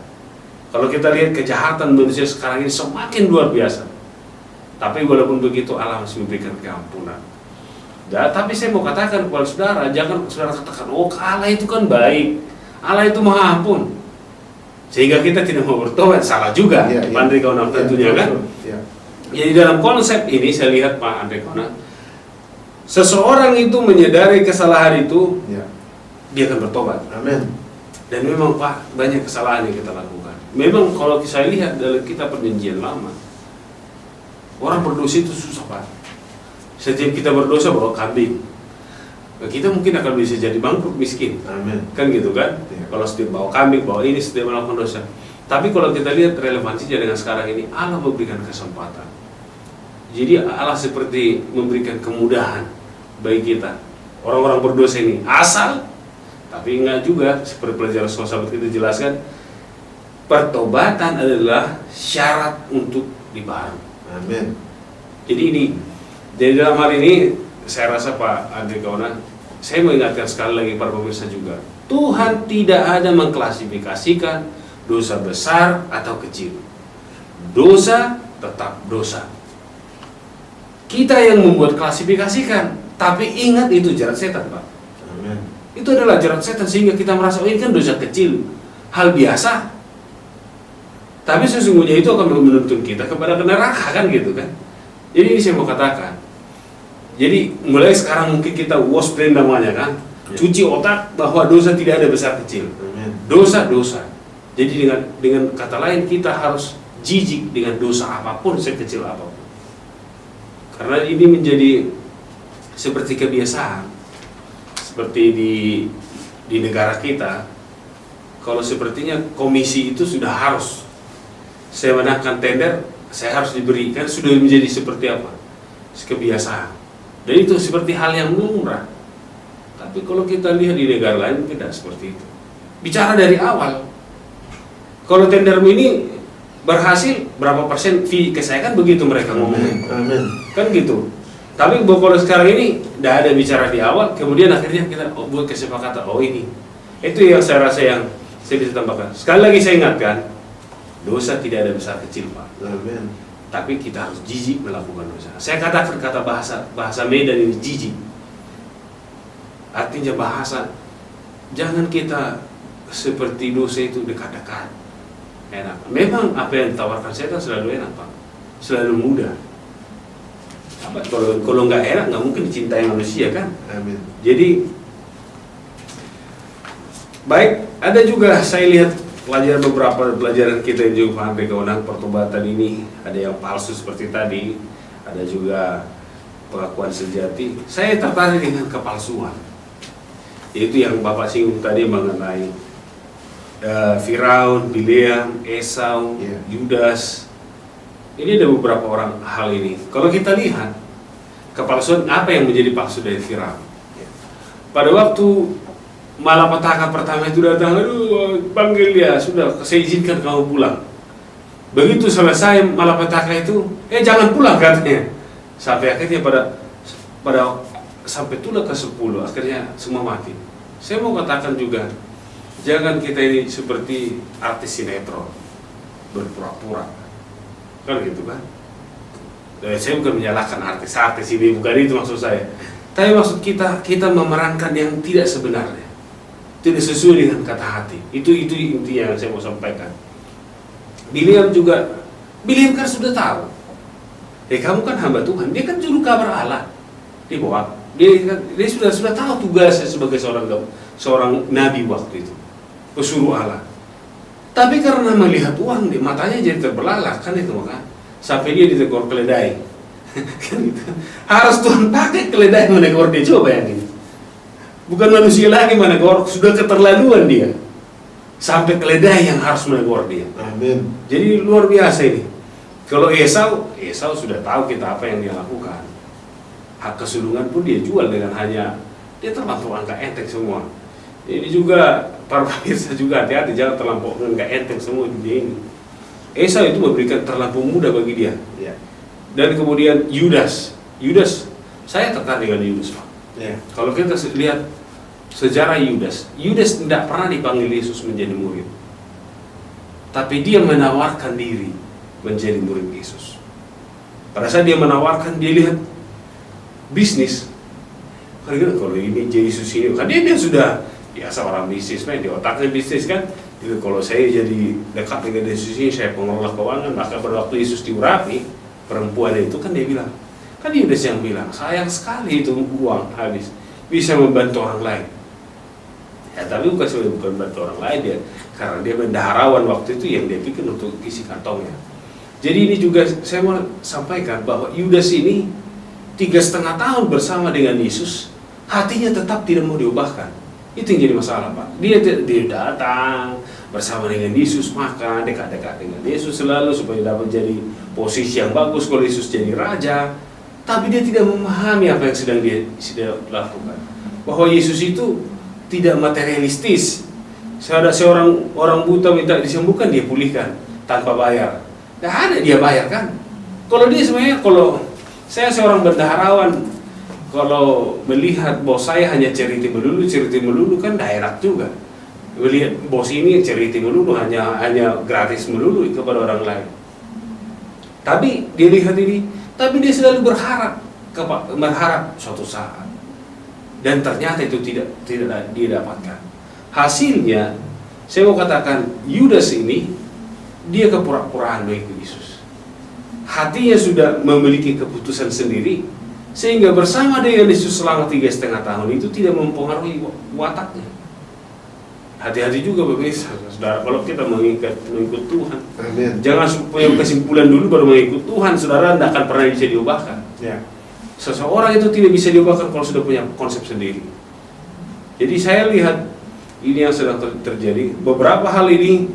Kalau kita lihat kejahatan manusia sekarang ini semakin luar biasa. Tapi walaupun begitu Allah masih memberikan keampunan. Tapi saya mau katakan kepada saudara, jangan saudara katakan, oh Allah itu kan baik, Allah itu maha ampun, sehingga kita tidak mau bertobat. Salah juga, Pak Andre Kaunang tentunya kan. Jadi dalam konsep ini saya lihat Pak Andre Kaunang, seseorang itu menyadari kesalahan itu, dia akan bertobat. Amin. Dan memang Pak, banyak kesalahan yang kita lakukan. Memang kalau saya lihat dalam kitab Perjanjian Lama, orang berdosa itu susah Pak. Setiap kita berdosa bawa kambing, kita mungkin akan bisa jadi bangkrut miskin. Amin. Kan gitu kan? Kalau setiap bawa kambing, bawa ini, setiap melakukan dosa. Tapi kalau kita lihat relevansinya dengan sekarang ini, Allah memberikan kesempatan. Jadi Allah seperti memberikan kemudahan bagi kita. Orang-orang berdosa ini asal, tapi enggak juga, seperti pelajaran sahabat kita jelaskan, pertobatan adalah syarat untuk dibaharui. Amin. Jadi dalam hal ini saya rasa Pak Andre Kaunang, saya mengingatkan sekali lagi para pemirsa juga, Tuhan tidak ada mengklasifikasikan dosa besar atau kecil. Dosa tetap dosa. Kita yang membuat klasifikasikan, tapi ingat itu jerat setan Pak. Amin. Itu adalah jerat setan sehingga kita merasa, oh ini kan dosa kecil, hal biasa. Tapi sesungguhnya itu akan menuntun kita kepada neraka kan gitu kan. Jadi ini saya mau katakan, jadi mulai sekarang mungkin kita wash brain namanya kan, cuci otak bahwa dosa tidak ada besar kecil. Dosa. Jadi dengan kata lain kita harus jijik dengan dosa apapun, sekecil apapun. Karena ini menjadi seperti kebiasaan. Seperti di negara kita, kalau sepertinya komisi itu sudah harus, saya menangkan tender, saya harus diberikan, sudah menjadi seperti apa? Kebiasaan. Dan itu seperti hal yang lumrah. Tapi kalau kita lihat di negara lain tidak seperti itu. Bicara dari awal, kalau tendermu ini berhasil, berapa persen fee ke saya, kan begitu mereka ngomongin. Kan gitu. Tapi kalau sekarang ini tidak ada bicara di awal, kemudian akhirnya kita buat kesepakatan, oh ini. Itu yang saya rasa yang saya bisa tambahkan. Sekali lagi saya ingatkan, dosa tidak ada besar kecil Pak. Amin. Tapi kita harus jijik melakukan dosa. Saya katakan kata bahasa Medan ini jijik. Artinya bahasa, jangan kita seperti dosa itu dekat-dekat. Enak. Memang apa yang ditawarkan setan selalu enak Pak, selalu mudah. Kalau nggak enak nggak mungkin dicintai manusia kan. Amin. Jadi baik, ada juga saya lihat beberapa pelajaran kita yang juga Pak Andre Kaunang, pertobatan ini ada yang palsu seperti tadi, ada juga pengakuan sejati. Saya tertarik dengan kepalsuan, yaitu yang Bapak singgung tadi mengenai Firaun, Bileam, Esau, Yudas. Ini ada beberapa orang hal ini. Kalau kita lihat kepalsuan, apa yang menjadi palsu dari Firaun? Pada waktu malapetaka pertama itu datang, aduh, panggil dia, sudah, saya izinkan kamu pulang. Begitu selesai malapetaka itu, jangan pulang katanya. Sampai akhirnya pada sampai tulah ke-10, akhirnya semua mati. Saya mau katakan juga, jangan kita ini seperti artis sinetron, berpura-pura. Kan gitu kan? Saya bukan menyalahkan artis-artis ini, bukan itu maksud saya. Tapi maksud kita memerankan yang tidak sebenarnya. tidak sesuai dengan kata hati. Itu intinya yang saya mau sampaikan. Biliam kan sudah tahu. Kamu kan hamba Tuhan, dia kan juru kabar Allah. Dia sudah tahu tugasnya sebagai seorang nabi waktu itu, pesuruh Allah. Tapi karena melihat uang, matanya jadi terbelalak kan itu kan, sampai dia ditegur keledai. Kan gitu. Harus Tuhan pakai keledai menegur dia, coba yang ini. Bukan manusia lagi menegur, sudah keterlaluan dia. Sampai keledai yang harus menegur dia. Amin. Jadi luar biasa ini. Kalau Esau sudah tahu kita apa yang dia lakukan. Hak kesulungan pun dia jual dengan hanya, dia terlampau angka enteng semua. Ini juga para pemirsa juga hati-hati, jangan terlampau angka enteng semua dunia ini. Esau itu memberikan terlampau mudah bagi dia. Ya. Dan kemudian Yudas, saya tertarik dengan Yudas, Pak. Ya. Kalau kita lihat sejarah Yudas tidak pernah dipanggil Yesus menjadi murid. Tapi dia menawarkan diri menjadi murid Yesus. Pada saat dia menawarkan, dia lihat bisnis. Kalau ini Yesus ini, kan dia sudah biasa orang bisnis, di otaknya bisnis kan. Jadi kalau saya jadi dekat dengan Yesus ini, saya pengelola keuangan, maka pada waktu Yesus diurapi, perempuan itu kan dia bilang, kan Yudas yang bilang, sayang sekali itu uang habis, bisa membantu orang lain. Ya, tapi bukan membantu orang lain dia, karena dia bendaharawan waktu itu yang dia pikir untuk isi kantongnya. Jadi ini juga saya mau sampaikan bahwa Yudas ini 3,5 tahun bersama dengan Yesus, hatinya tetap tidak mau diubahkan. Itu yang jadi masalah, Pak. Dia datang bersama dengan Yesus, makan dekat-dekat dengan Yesus selalu supaya dapat jadi posisi yang bagus kalau Yesus jadi raja. Tapi dia tidak memahami apa yang sedang dia lakukan. Bahwa Yesus itu tidak materialistis. Ada seorang orang buta minta disembuhkan, dia pulihkan tanpa bayar. Tidak ada dia bayar kan? Kalau dia sebenarnya, kalau saya seorang bendaharawan, kalau melihat bos saya hanya cerita melulu kan tidak enak juga. Melihat bos ini cerita melulu, hanya gratis melulu kepada orang lain. Tapi dia lihat ini, tapi dia selalu berharap suatu saat. Dan ternyata itu tidak dia dapatkan. Hasilnya, saya mau katakan, Yudas ini, dia kepura-puraan bagi Yesus. Hatinya sudah memiliki keputusan sendiri, sehingga bersama dengan Yesus selama 3,5 tahun itu tidak mempengaruhi wataknya. Hati-hati juga pemirsa, saudara, kalau kita mengikut Tuhan. Amin. Jangan punya kesimpulan dulu baru mengikut Tuhan, saudara, tidak akan pernah bisa diubahkan. Ya. Seseorang itu tidak bisa diubahkan kalau sudah punya konsep sendiri. Jadi saya lihat ini yang sedang terjadi. Beberapa hal ini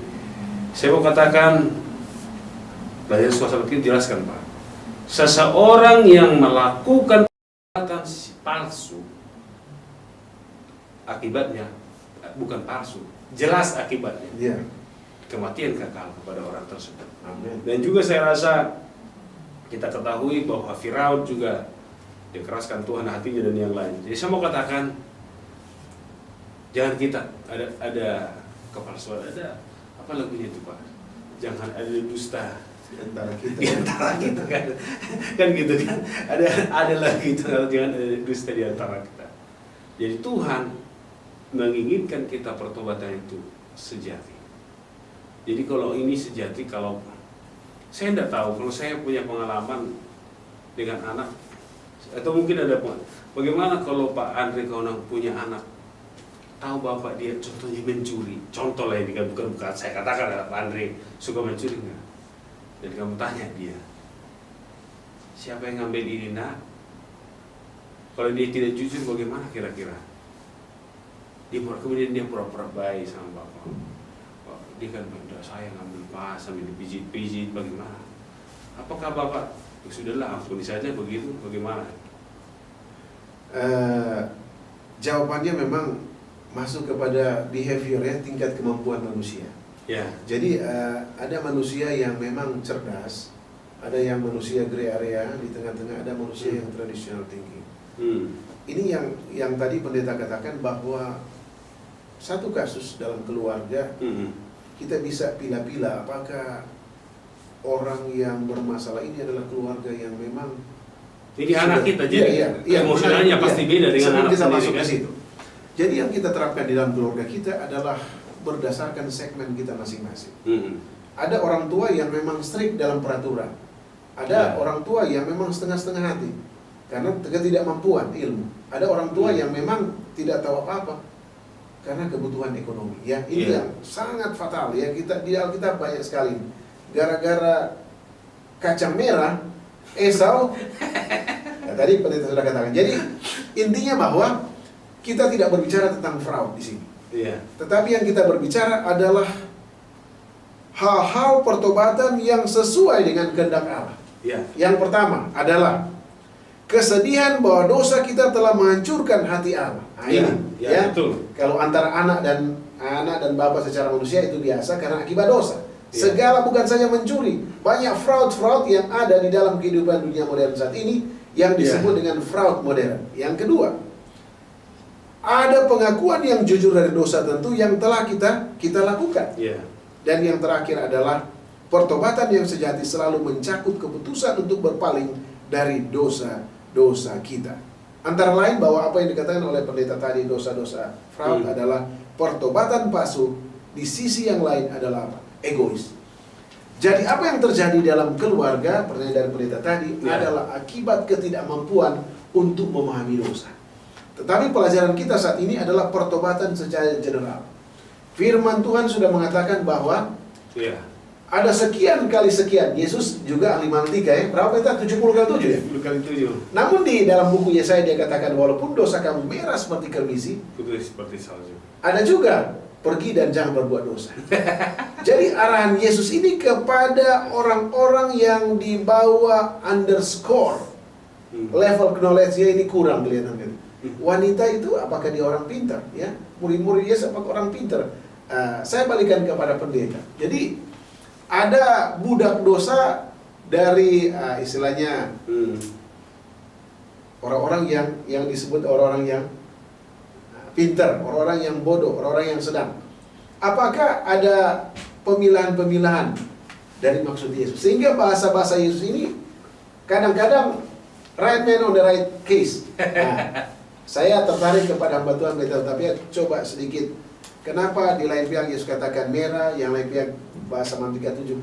saya mau katakan, belajar suasana kita jelaskan, Pak. Seseorang yang melakukan perbuatan palsu, akibatnya bukan palsu, jelas akibatnya. Ya. Kematian kekal kepada orang tersebut. Amin. Dan juga saya rasa kita ketahui bahwa Firaun juga dikeraskan Tuhan hatinya dan yang lain. Jadi saya mau katakan, jangan kita ada kepalsuan, ada apa lagunya itu, Pak? Jangan ada dusta Di antara kita. di antara kita kan gitu kan. Ada lagi itu, jangan ada dusta di antara kita. Jadi Tuhan menginginkan kita pertobatan itu sejati. Jadi kalau ini sejati, kalau saya tidak tahu, kalau saya punya pengalaman dengan anak, atau mungkin ada bagaimana kalau Pak Andre kalau punya anak, tahu bapak dia contohnya mencuri, contoh lah ini kan, bukan saya katakan Pak Andre suka mencuri nggak? Dan kamu tanya dia, siapa yang ngambil ini nak? Kalau dia tidak jujur bagaimana kira-kira? Kemudian dia pura-pura baik sama bapak. Dia kan udah saya ngambil pas sambil dipijit-pijit, bagaimana? Apakah bapak sudahlah ampuni saja begitu, bagaimana? Jawabannya memang masuk kepada behavior ya, tingkat kemampuan manusia. Ya. Jadi ada manusia yang memang cerdas, ada yang manusia grey area di tengah-tengah, ada manusia yang tradisional thinking. Ini yang tadi pendeta katakan bahwa satu kasus dalam keluarga kita bisa pilih-pilih apakah orang yang bermasalah ini adalah keluarga yang memang jadi anak kita jadi emosialnya pasti beda dengan anak kita sendiri masuk kan? ke situ. Jadi yang kita terapkan di dalam keluarga kita adalah berdasarkan segmen kita masing-masing. Ada orang tua yang memang strict dalam peraturan. Ada orang tua yang memang setengah-setengah hati karena ketidakmampuan ilmu. Ada orang tua yang memang tidak tahu apa-apa karena kebutuhan ekonomi. Ya, ini yang sangat fatal ya. Kita di Alkitab banyak sekali. Gara-gara kacang merah, Esau. Nah, tadi pendeta sudah katakan. Jadi intinya bahwa kita tidak berbicara tentang fraud di sini. Tetapi yang kita berbicara adalah hal-hal pertobatan yang sesuai dengan kehendak Allah. Yang pertama adalah kesedihan bahwa dosa kita telah menghancurkan hati Allah. Nah, ini betul. Kalau antara anak dan bapak secara manusia itu biasa karena akibat dosa. Segala bukan saja mencuri, banyak fraud yang ada di dalam kehidupan dunia modern saat ini yang disebut dengan fraud modern. Yang kedua, ada pengakuan yang jujur dari dosa tentu yang telah kita lakukan. Dan yang terakhir adalah pertobatan yang sejati selalu mencakup keputusan untuk berpaling dari dosa-dosa kita. Antara lain bahwa apa yang dikatakan oleh pendeta tadi, dosa-dosa fraud adalah pertobatan palsu, di sisi yang lain adalah apa? Egois. Jadi apa yang terjadi dalam keluarga, pertanyaan dari pendeta tadi, adalah akibat ketidakmampuan untuk memahami dosa. Tetapi pelajaran kita saat ini adalah pertobatan secara general. Firman Tuhan sudah mengatakan bahwa ada sekian kali sekian. Yesus juga ahli matematika ya. Berapa kita? 70 kali 7 ya? 70 kali 7. Namun di dalam buku Yesaya dia katakan walaupun dosa kamu merah seperti kermisi, putih seperti salju. Ada juga pergi dan jangan berbuat dosa. Jadi arahan Yesus ini kepada orang-orang yang di bawah underscore. Level knowledge-nya ini kurang kelihatan kan. Wanita itu apakah dia orang pintar ya? Murid-murid Yesus apakah orang pintar? Saya balikan kepada pendeta. Jadi ada budak dosa dari istilahnya orang-orang yang disebut orang-orang yang pintar, orang-orang yang bodoh, orang-orang yang sedang. Apakah ada pemilahan-pemilahan dari maksud Yesus? Sehingga bahasa-bahasa Yesus ini kadang-kadang right man on the right case. Saya tertarik kepada hamba Tuhan, tapi coba sedikit. Kenapa di lain pihak Yesus katakan merah, yang lain pihak bahasa matematika 70,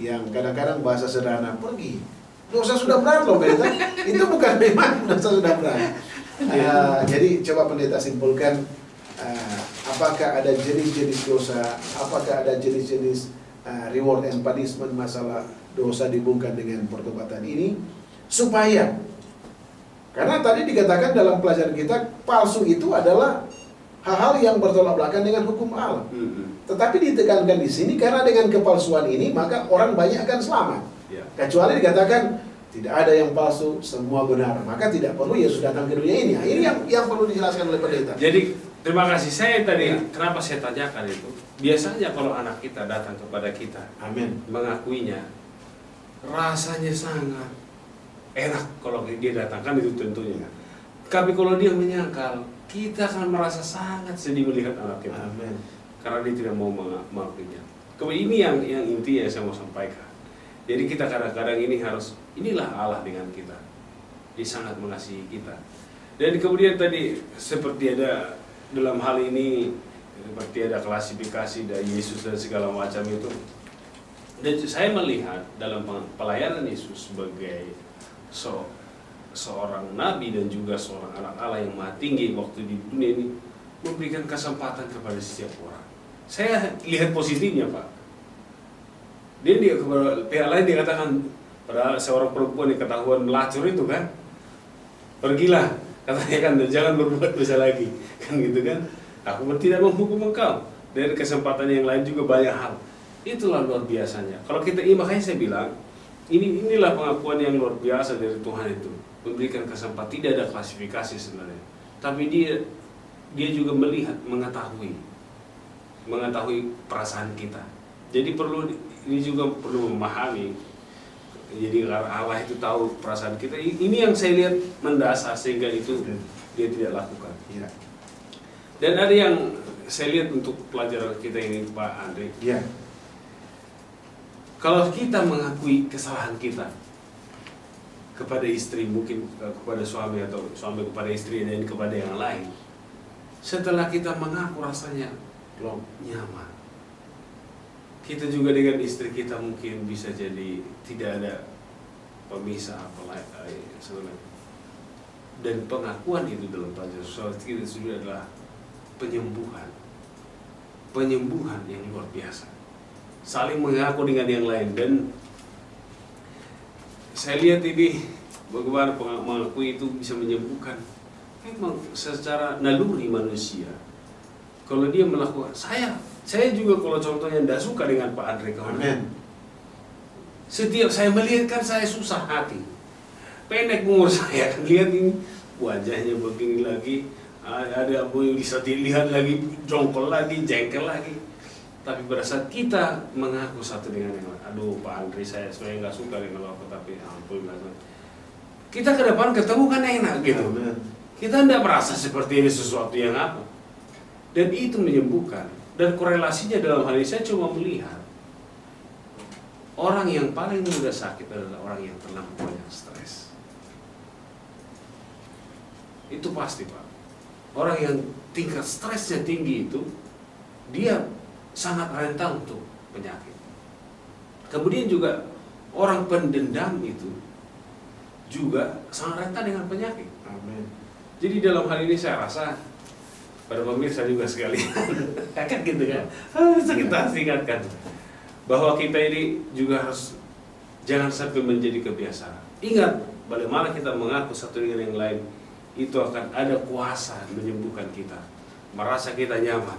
yang kadang-kadang bahasa sederhana pergi. Dosa sudah berat loh pendeta. Itu bukan memang dosa sudah berat. Jadi coba pendeta simpulkan, apakah ada jenis-jenis dosa, apakah ada jenis-jenis reward and punishment masalah dosa dihubungkan dengan pertobatan ini, supaya, karena tadi dikatakan dalam pelajaran kita, palsu itu adalah hal-hal yang bertolak belakang dengan hukum Allah. Tetapi ditekankan di sini karena dengan kepalsuan ini maka orang banyak akan selamat. Kecuali dikatakan tidak ada yang palsu, semua benar. Maka tidak perlu Yesus datang ke dunia ini. Nah, ini yang perlu dijelaskan oleh pendeta. Jadi terima kasih. Saya tadi kenapa saya tanyakan itu? Biasanya kalau anak kita datang kepada kita, mengakuinya, rasanya sangat enak kalau dia datangkan itu tentunya. Tapi kalau dia menyangkal, kita akan merasa sangat sedih melihat anak kita. Karena dia tidak mau mengakuinya. Kemudian ini yang inti yang saya mau sampaikan. Jadi kita kadang-kadang ini harus, inilah Allah dengan kita. Dia sangat mengasihi kita. Dan kemudian tadi seperti ada dalam hal ini, seperti ada klasifikasi dari Yesus dan segala macam itu. Dan saya melihat dalam pelayanan Yesus sebagai seorang nabi dan juga seorang anak Allah yang maha tinggi waktu di dunia ini, memberikan kesempatan kepada setiap orang. Saya lihat positifnya Pak. Dia kepada pihak lain dikatakan pada seorang perempuan yang ketahuan melacur itu kan, pergilah katanya kan, jangan berbuat dosa lagi kan gitu kan. Aku tidak menghukum engkau. Dari kesempatan yang lain juga banyak hal. Itulah luar biasanya. Kalau kita makanya saya bilang inilah pengakuan yang luar biasa dari Tuhan itu, memberikan kesempatan. Tidak ada klasifikasi sebenarnya, tapi dia juga melihat, mengetahui perasaan kita. Jadi ini juga perlu memahami. Jadi Allah itu tahu perasaan kita. Ini yang saya lihat mendasar sehingga itu dia tidak lakukan. Dan ada yang saya lihat untuk pelajaran kita ini Pak Andre. Kalau kita mengakui kesalahan kita kepada istri, mungkin kepada suami atau suami kepada istri dan kepada yang lain, Setelah kita mengaku rasanya nyaman, kita juga dengan istri kita mungkin bisa jadi tidak ada pemisah apalagi sebenarnya. Dan pengakuan itu dalam pelajaran sosial kita sudah adalah penyembuhan yang luar biasa. Saling mengaku dengan yang lain. Dan saya lihat ini bagaimana mengakui itu bisa menyembuhkan. Memang secara naluri manusia, kalau dia melakukan, saya juga kalau contohnya tidak suka dengan Pak Andre kawan. Setiap saya melihat kan saya susah hati. Pendek umur saya kan, lihat ini wajahnya begini lagi, ada yang bisa dilihat lagi, jongkol lagi, jengkel lagi. Tapi pada saat kita mengaku satu dengan yang lain, aduh Pak Andre saya sebenarnya nggak suka dengan aku, tapi ampun, kita ke depan ketemu kan enak gitu. Kita tidak merasa seperti ini sesuatu yang apa. Dan itu menyembuhkan. Dan korelasinya dalam hal ini saya cuma melihat orang yang paling mudah sakit adalah orang yang terlalu banyak stres. Itu pasti Pak. Orang yang tingkat stresnya tinggi itu, dia sangat rentan untuk penyakit. Kemudian juga orang pendendam itu juga sangat rentan dengan penyakit. Amin. Jadi dalam hal ini saya rasa pada pemirsa juga sekalian, kan gitu kan, bisa kita singkatkan bahwa kita ini juga harus jangan sampai menjadi kebiasaan. Ingat, bagaimana kita mengaku satu dengan yang lain, itu akan ada kuasa menyembuhkan kita, merasa kita nyaman.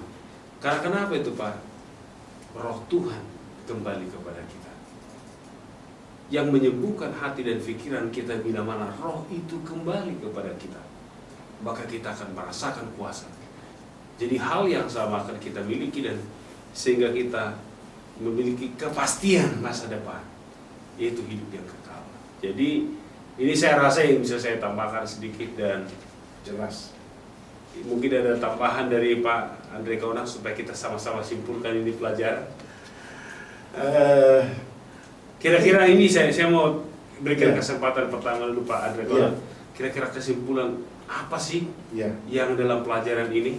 Karena kenapa itu Pak? Roh Tuhan kembali kepada kita, yang menyembuhkan hati dan pikiran kita. Bila mana roh itu kembali kepada kita, maka kita akan merasakan kuasa. Jadi hal yang sama akan kita miliki, dan sehingga kita memiliki kepastian masa depan, yaitu hidup yang kekal. Jadi ini saya rasa yang bisa saya tambahkan sedikit dan jelas. Mungkin ada tambahan dari Pak Andre Kaunang supaya kita sama-sama simpulkan ini pelajaran. Kira-kira ini saya mau berikan kesempatan pertama dulu Pak Andre Kaunang. Kira-kira kesimpulan apa sih yang dalam pelajaran ini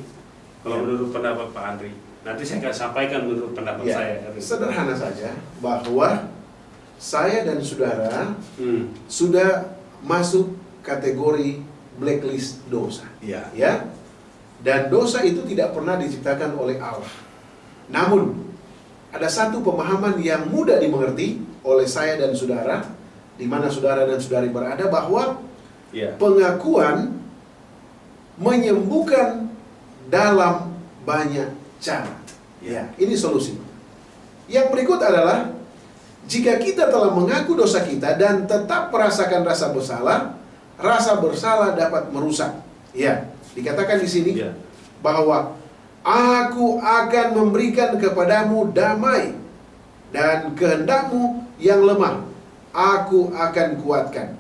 kalau menurut pendapat Pak Andri? Nanti saya akan sampaikan menurut pendapat saya. Sederhana saja bahwa saya dan saudara sudah masuk kategori blacklist dosa. Ya. Dan dosa itu tidak pernah diciptakan oleh Allah. Namun ada satu pemahaman yang mudah dimengerti oleh saya dan saudara, di mana saudara dan saudari berada, bahwa pengakuan menyembuhkan dalam banyak cara. Ini solusi. Yang berikut adalah, jika kita telah mengaku dosa kita dan tetap merasakan rasa bersalah dapat merusak. Dikatakan di sini bahwa aku akan memberikan kepadamu damai, dan kehendakmu yang lemah aku akan kuatkan.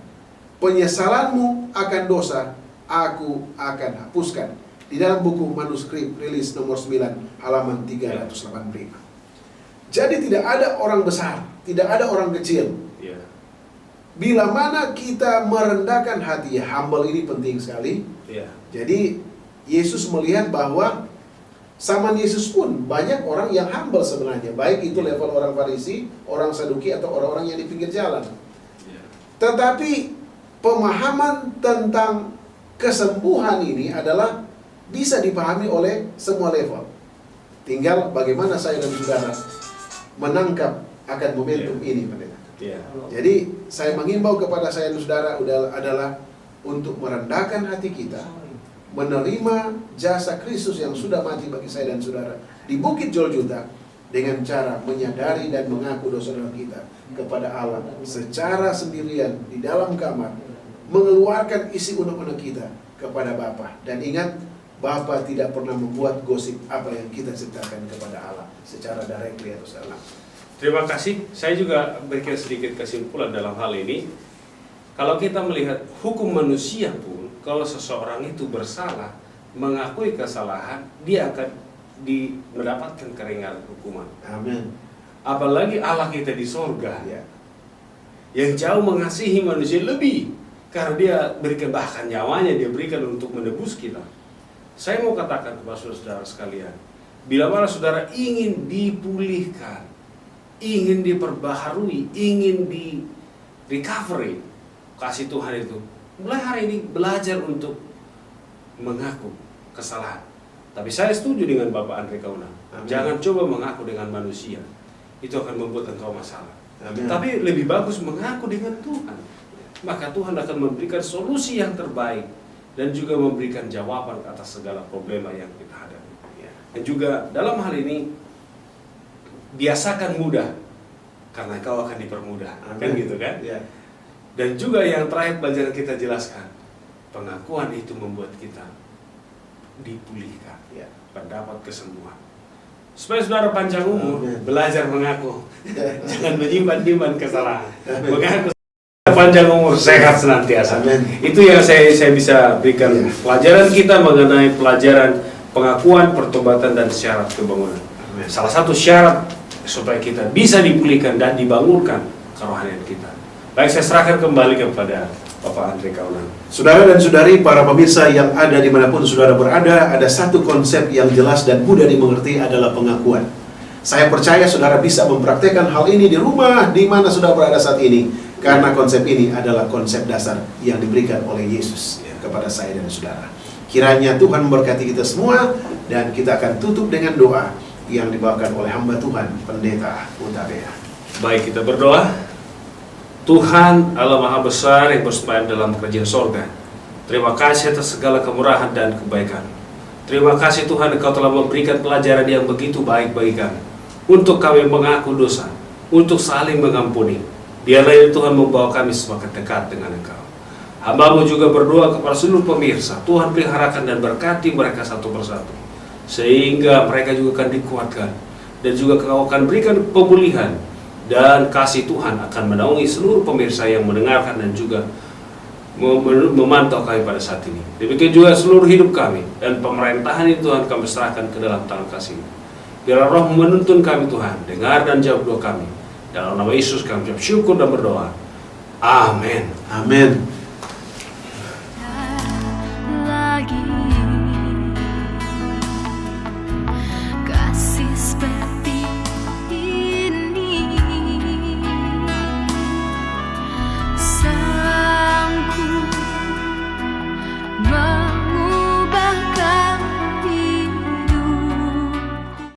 Penyesalanmu akan dosa aku akan hapuskan. Di dalam buku manuskrip rilis nomor 9 halaman 385. Jadi tidak ada orang besar, tidak ada orang kecil. Bila mana kita merendahkan hati, humble ini penting sekali. Jadi Yesus melihat bahwa zaman Yesus pun banyak orang yang humble sebenarnya, baik itu level orang Farisi, orang Saduki, atau orang-orang yang di pinggir jalan. Tetapi pemahaman tentang kesembuhan ini adalah bisa dipahami oleh semua level. Tinggal bagaimana saya dan saudara menangkap akan momentum ini, pendeta. Jadi saya mengimbau kepada saya dan saudara adalah untuk merendahkan hati kita, menerima jasa Kristus yang sudah mati bagi saya dan saudara di Bukit Golgota, dengan cara menyadari dan mengaku dosa-dosa kita kepada Allah secara sendirian di dalam kamar, mengeluarkan isi unek-unek kita kepada Bapa. Dan ingat, Bapa tidak pernah membuat gosip apa yang kita ceritakan kepada Allah secara directly atau secara langsung. Terima kasih. Saya juga berikan sedikit kesimpulan dalam hal ini. Kalau kita melihat hukum manusia pun, kalau seseorang itu bersalah, mengakui kesalahan, dia akan mendapatkan keringanan hukuman. Amin. Apalagi Allah kita di sorga, yang jauh mengasihi manusia lebih, karena dia berikan bahkan nyawanya dia berikan untuk menebus kita. Saya mau katakan kepada saudara sekalian, bila mana saudara ingin dipulihkan, ingin diperbaharui, ingin di recovery, kasih Tuhan itu, mulai hari ini belajar untuk mengaku kesalahan. Tapi saya setuju dengan Bapak Andre Kauna. Jangan coba mengaku dengan manusia, itu akan membuat engkau masalah. Amin. Tapi lebih bagus mengaku dengan Tuhan. Maka Tuhan akan memberikan solusi yang terbaik dan juga memberikan jawaban atas segala problema yang kita hadapi. Dan juga dalam hal ini biasakan mudah, karena kau akan dipermudah. Kan gitu kan? Ya. Dan juga yang terakhir pelajaran kita jelaskan, pengakuan itu membuat kita dipulihkan, Ya. mendapat kesembuhan. Supaya saudara panjang umur, Amin. belajar mengaku, jangan menyimpan kesalahan. Mengaku panjang umur, sehat senantiasa. Amin. Itu yang saya bisa berikan pelajaran kita mengenai pelajaran pengakuan, pertobatan, dan syarat kebangunan. Amin. Salah satu syarat supaya kita bisa dipulihkan dan dibangunkan kerohanian kita. Baik, saya serahkan kembali kepada Bapak Andre Kauna. Saudara dan saudari, para pemirsa yang ada dimanapun saudara berada, ada satu konsep yang jelas dan mudah dimengerti adalah pengakuan. Saya percaya saudara bisa mempraktekkan hal ini di rumah, di mana saudara berada saat ini, karena konsep ini adalah konsep dasar yang diberikan oleh Yesus kepada saya dan saudara. Kiranya Tuhan memberkati kita semua, dan kita akan tutup dengan doa yang dibawakan oleh hamba Tuhan, Pendeta Utabea. Baik, kita berdoa. Tuhan Allah Maha Besar yang bersemayam dalam kerajaan sorga, terima kasih atas segala kemurahan dan kebaikan. Terima kasih Tuhan, Engkau telah memberikan pelajaran yang begitu baik bagi kami, untuk kami mengaku dosa, untuk saling mengampuni. Biarlah Tuhan membawa kami semakin dekat dengan Engkau. Hamba-Mu juga berdoa kepada seluruh pemirsa, Tuhan peliharakan dan berkati mereka satu persatu, sehingga mereka juga akan dikuatkan, dan juga Engkau akan berikan pemulihan, dan kasih Tuhan akan menaungi seluruh pemirsa yang mendengarkan dan juga memantau kami pada saat ini. Demikian juga seluruh hidup kami dan pemerintahan ini Tuhan kami serahkan ke dalam tangan kasih. Biarlah Roh menuntun kami Tuhan, dengar dan jawab doa kami. Dalam nama Yesus kami ucap syukur dan berdoa. Amin. Amin.